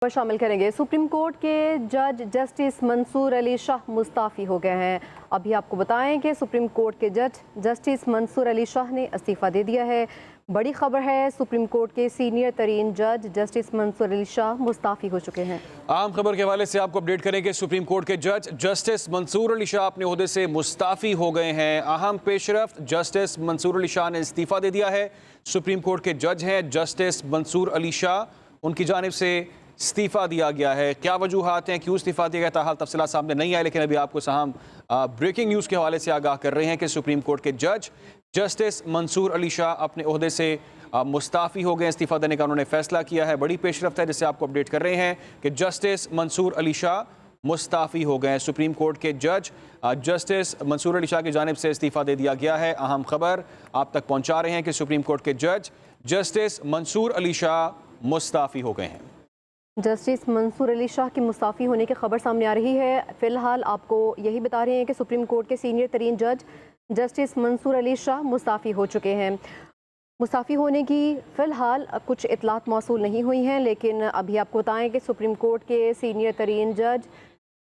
पर शामिल करेंगे। सुप्रीम कोर्ट के जज जस्टिस मंसूर अली शाह मुस्ताफ़ी हो गए हैं। अभी आपको बताएं कि सुप्रीम कोर्ट के जज जस्टिस मंसूर अली शाह ने इस्तीफ़ा दे दिया है। बड़ी खबर है, सुप्रीम कोर्ट के सीनियर तरीन जज जस्टिस मंसूर अली शाह मुस्ताफ़ी हो चुके हैं। आम खबर के हवाले से आपको अपडेट करेंगे। सुप्रीम कोर्ट के जज जस्टिस मंसूर अली शाह अपने ओहदे से मुस्ताफ़ी हो गए हैं। अहम पेशरफ्त, जस्टिस मंसूर अली शाह ने इस्तीफ़ा दे दिया है। सुप्रीम कोर्ट के जज हैं जस्टिस मंसूर अली शाह, उनकी जानिब से इस्तीफ़ा दिया गया है। क्या वजूहात हैं, क्यों इस्तीफ़ा दिया गया, ताहाल तफसीलात सामने नहीं आए, लेकिन अभी आपको साहम ब्रेकिंग न्यूज़ के हवाले से आगाह कर रहे हैं कि सुप्रीम कोर्ट के जज जस्टिस मंसूर अली शाह अपने ओहदे से मुस्ताफ़ी हो गए। इस्तीफ़ा देने का उन्होंने फैसला किया है। बड़ी पेशरफ्त है जिससे आपको अपडेट कर रहे हैं कि जस्टिस मंसूर अली शाह मुस्ताफ़ी हो गए। सुप्रीम कोर्ट के जज जस्टिस मंसूर अली शाह की जानिब से इस्तीफ़ा दे दिया गया है। अहम खबर आप तक पहुँचा रहे हैं कि सुप्रीम कोर्ट के जज जस्टिस मंसूर अली शाह मुस्ताफ़ी हो गए हैं। जस्टिस मंसूर अली शाह की मुस्ताफ़ी होने की खबर सामने आ रही है। फ़िलहाल आपको यही बता रहे हैं कि सुप्रीम कोर्ट के सीनियर तरीन जज जस्टिस मंसूर अली शाह मुस्ताफ़ी हो चुके हैं। मुस्ताफ़ी होने की फ़िलहाल कुछ इतलात मौसूल नहीं हुई हैं, लेकिन अभी आपको बताएं कि सुप्रीम कोर्ट के सीनियर तरीन जज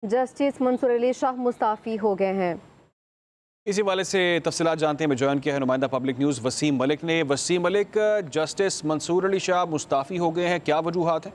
जस्टिस मंसूर अली शाह मुस्ताफ़ी हो गए हैं। इसी वाले से तफसीलात जानते हैं। मैं ज्वाइन किया है नुमाइंदा पब्लिक न्यूज़ वसीम मलिक ने। वसीम मलिक, जस्टिस मंसूर अली शाह मुस्ताफ़ी हो गए हैं, क्या वजूहात हैं?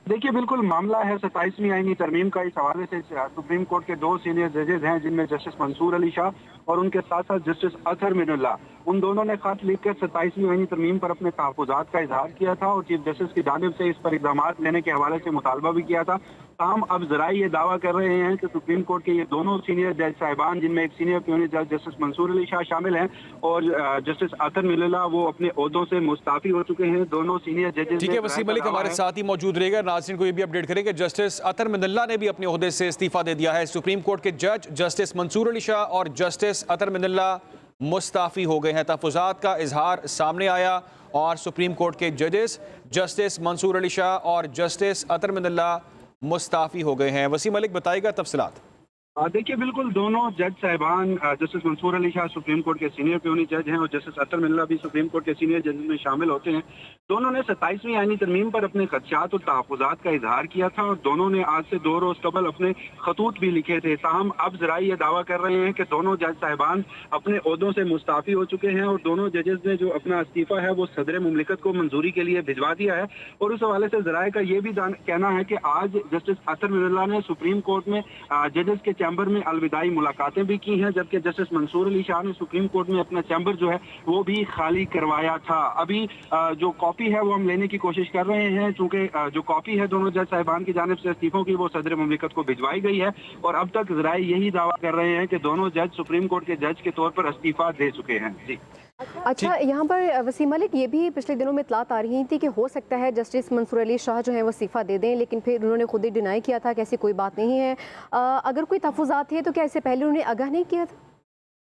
देखिए, बिल्कुल मामला है 27वीं आईनी तरमीम का। इस हवाले से सुप्रीम कोर्ट के दो सीनियर जजेज हैं, जिनमें जस्टिस मंसूर अली शाह और उनके साथ साथ जस्टिस अतहर मिनुल्लाह, उन दोनों ने खत लिखकर 27वीं आईनी तरमीम पर अपने तहफ़्फ़ुज़ात का इजहार किया था और चीफ जस्टिस की जानिब से इस पर इक़दाम लेने के हवाले से मुतालबा भी किया था। ताहम अब ज़राए ये दावा कर रहे हैं कि सुप्रीम कोर्ट के ये दोनों सीनियर जज साहिबान, जिनमें एक सीनियर प्यूनी जज जस्टिस मंसूर अली शाह शामिल हैं और जस्टिस अतहर मिनुल्लाह, वो अपने ओहदों से मुस्ताफ़ी हो चुके हैं। दोनों सीनियर जजेज। ठीक है, वसीम मलिक हमारे साथ ही मौजूद रहेगा। नाज़रीन को ये भी अपडेट करें कि जस्टिस अतहर मिनुल्लाह ने भी अपने ओहदे से इस्तीफ़ा दे दिया है। सुप्रीम कोर्ट के जज जस्टिस मंसूर अली शाह और जस्टिस अतहर मिनुल्लाह मुस्ताफ़ी हो गए हैं। तहफ़्फ़ुज़ात का इजहार सामने आया और सुप्रीम कोर्ट के जजेस जस्टिस मंसूर अली शाह और जस्टिस अतहर मिनुल्लाह मुस्ताफ़ी हो गए हैं। वसीम मलिक बताएगा तफसीलात। देखिए, बिल्कुल दोनों जज साहिबान, justice Mansoor Ali Shah supreme court के सीनियर प्यूनी जज हैं और जस्टिस अतहर मिनुल्लाह भी सुप्रीम कोर्ट के सीनियर जज में शामिल होते हैं। दोनों ने 27वीं आईनी तरमीम पर अपने खदशात और तहफ़्फ़ुज़ात का इजहार किया था और दोनों ने आज से 2 रोज़ कबल अपने खतूत भी लिखे थे। ताहम अब ज़राए ये दावा कर रहे हैं कि दोनों जज साहिबान अपने ओहदों से मुस्ताफ़ी हो चुके हैं और दोनों जजेस ने जो अपना इस्तीफ़ा है वो सदर मुमलिकत को मंजूरी के लिए भिजवा दिया है। और उस हवाले से ज़राए का ये भी कहना है कि आज जस्टिस अतहर मिनुल्लाह ने सुप्रीम कोर्ट में जजेस के चैम्बर में अलविदाई मुलाकातें भी की हैं, जबकि जस्टिस मंसूर अली शाह ने सुप्रीम कोर्ट में अपना चैम्बर जो है वो भी खाली करवाया था। अभी जो कॉपी है वो हम लेने की कोशिश कर रहे हैं, चूंकि जो कॉपी है दोनों जज साहिबान की जानिब से इस्तीफों की वो सदर मुमलिकत को भिजवाई गई है और अब तक ज़राए यही दावा कर रहे हैं कि दोनों जज सुप्रीम कोर्ट के जज के तौर पर इस्तीफा दे चुके हैं। जी अच्छा, यहाँ पर वसीम मलिक, ये भी पिछले दिनों में इतलात आ रही थी कि हो सकता है जस्टिस मंसूर अली शाह जो है वो इस्तीफ़ा दे दें, लेकिन फिर उन्होंने खुद ही डिनाई किया था कि ऐसी कोई बात नहीं है। अगर कोई तहफ़्फ़ुज़ात थे तो क्या इससे पहले उन्हें आगाह नहीं किया था?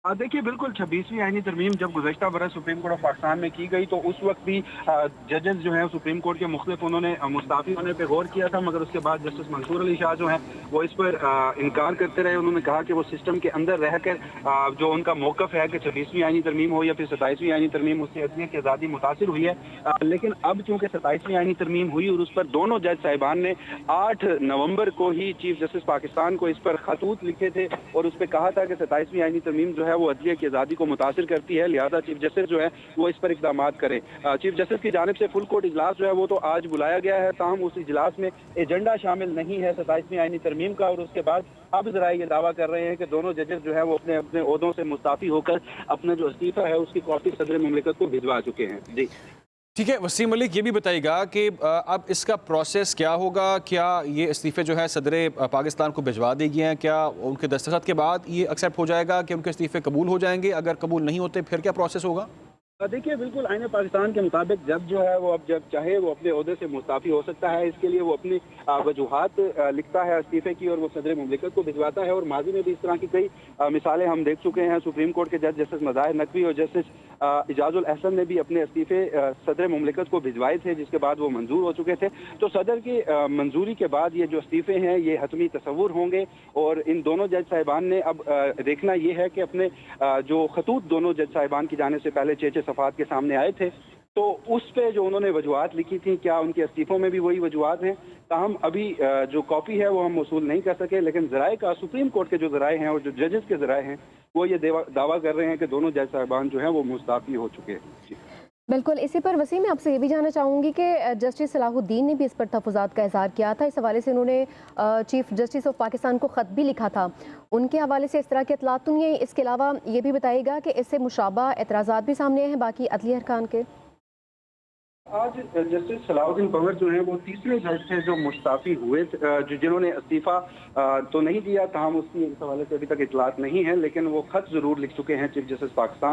देखिए, बिल्कुल 26वीं आईनी तरमीम जब गुज़श्ता बरस सुप्रीम कोर्ट ऑफ पाकिस्तान में की गई तो उस वक्त भी जजेस जो हैं सुप्रीम कोर्ट के मुख्तलिफ, उन्होंने मुस्ताफ़ी होने पे गौर किया था, मगर उसके बाद जस्टिस मंसूर अली शाह जो हैं वो इस पर इनकार करते रहे। उन्होंने कहा कि वो सिस्टम के अंदर रह कर जो उनका मौक़िफ़ है कि 26वीं आईनी तरमीम हो या फिर 27वीं आईनी तरमीम, उससे अदलिया की आज़ादी मुतासिर हुई है। लेकिन अब चूँकि 27वीं आईनी तरमीम हुई और उस पर दोनों जज साहिबान ने 8 नवंबर को ही चीफ जस्टिस पाकिस्तान को इस पर खतूत लिखे थे और उस पर कहा था कि 27वीं आईनी तरमीम जो है वो अदलिया की आज़ादी को मुतासिर करती है, लिहाजा चीफ जस्टिस जो है वो इस पर इक़दाम करें। चीफ जस्टिस की जानिब से फुल कोर्ट इजलास जो है वो तो आज बुलाया गया है, ताहम उस इजलास में एजेंडा शामिल नहीं है 27वीं आईनी तरमीम का। और उसके बाद अब जरा ये दावा कर रहे हैं कि दोनों जजेस जो है वो अपने अपने ओहदों से मुस्ताफ़ी होकर अपना जो इस्तीफ़ा है उसकी कॉपी सदर मुमलिकत को भिजवा चुके हैं। जी ठीक है, वसीम मलिक ये भी बताइएगा कि अब इसका प्रोसेस क्या होगा? क्या ये इस्तीफ़े जो है सदर पाकिस्तान को भिजवा देगी हैं? क्या उनके दस्तखत के बाद ये एक्सेप्ट हो जाएगा कि उनके इस्तीफ़े कबूल हो जाएंगे? अगर कबूल नहीं होते फिर क्या प्रोसेस होगा? देखिए, बिल्कुल आईन पाकिस्तान के मुताबिक जब जो है वो अब जब चाहे वो अपने ओहदे से मुस्ताफ़ी हो सकता है। इसके लिए वो अपनी वजूहात लिखता है इस्तीफ़े की और वो सदर मुमलिकत को भिजवाता है। और माजी में भी इस तरह की कई मिसालें हम देख चुके हैं। सुप्रीम कोर्ट के जज जस्टिस मज़ाहिर नकवी और जस्टिस इजाजुल अहसन ने भी अपने इस्तीफ़े सदर मुमलिकत को भिजवाए थे, जिसके बाद वो मंजूर हो चुके थे। तो सदर की मंजूरी के बाद ये जो इस्तीफ़े हैं ये हतमी तसव्वुर होंगे और इन दोनों जज साहिबान ने अब देखना ये है कि अपने जो खतूत दोनों जज साहिबान की जाने से पहले 6-6 सफ़ात के सामने आए थे तो उस पे जो उन्होंने वजूहत लिखी थी, क्या उनके इस्तीफों में भी वही वजूहत हैं? ताहम अभी जो कॉपी है वो हम मौसूल नहीं कर सके, लेकिन ज़राए का, सुप्रीम कोर्ट के जो ज़राए हैं और जो जजेस के ज़राए हैं, वो ये दावा कर रहे हैं कि दोनों जज साहिबान जो हैं वो मुस्ताफ़ी हो चुके हैं। जी। बिल्कुल, इसी पर वसीम मैं आपसे ये भी जानना चाहूँगी कि जस्टिस सलाहुद्दीन ने भी इस पर तहफ़्फ़ुज़ात का इज़हार किया था। इस हवाले से उन्होंने चीफ जस्टिस ऑफ पाकिस्तान को ख़त भी लिखा था। उनके हवाले से इस तरह के इत्तलात तो नहीं है। इसके अलावा ये भी बताइएगा कि इससे मुशाबा एतराज़ात भी सामने हैं बाकी अदली अरकान के? आज जस्टिस सलाहुद्दीन पंवर जो हैं वो तीसरे जज थे जो मुस्ताफ़ी हुए, जिन्होंने इस्तीफ़ा तो नहीं दिया, ताहम उसकी इस हवाले से अभी तक इतलात नहीं है, लेकिन वो खत ज़रूर लिख चुके हैं चीफ जस्टिस पाकिस्तान।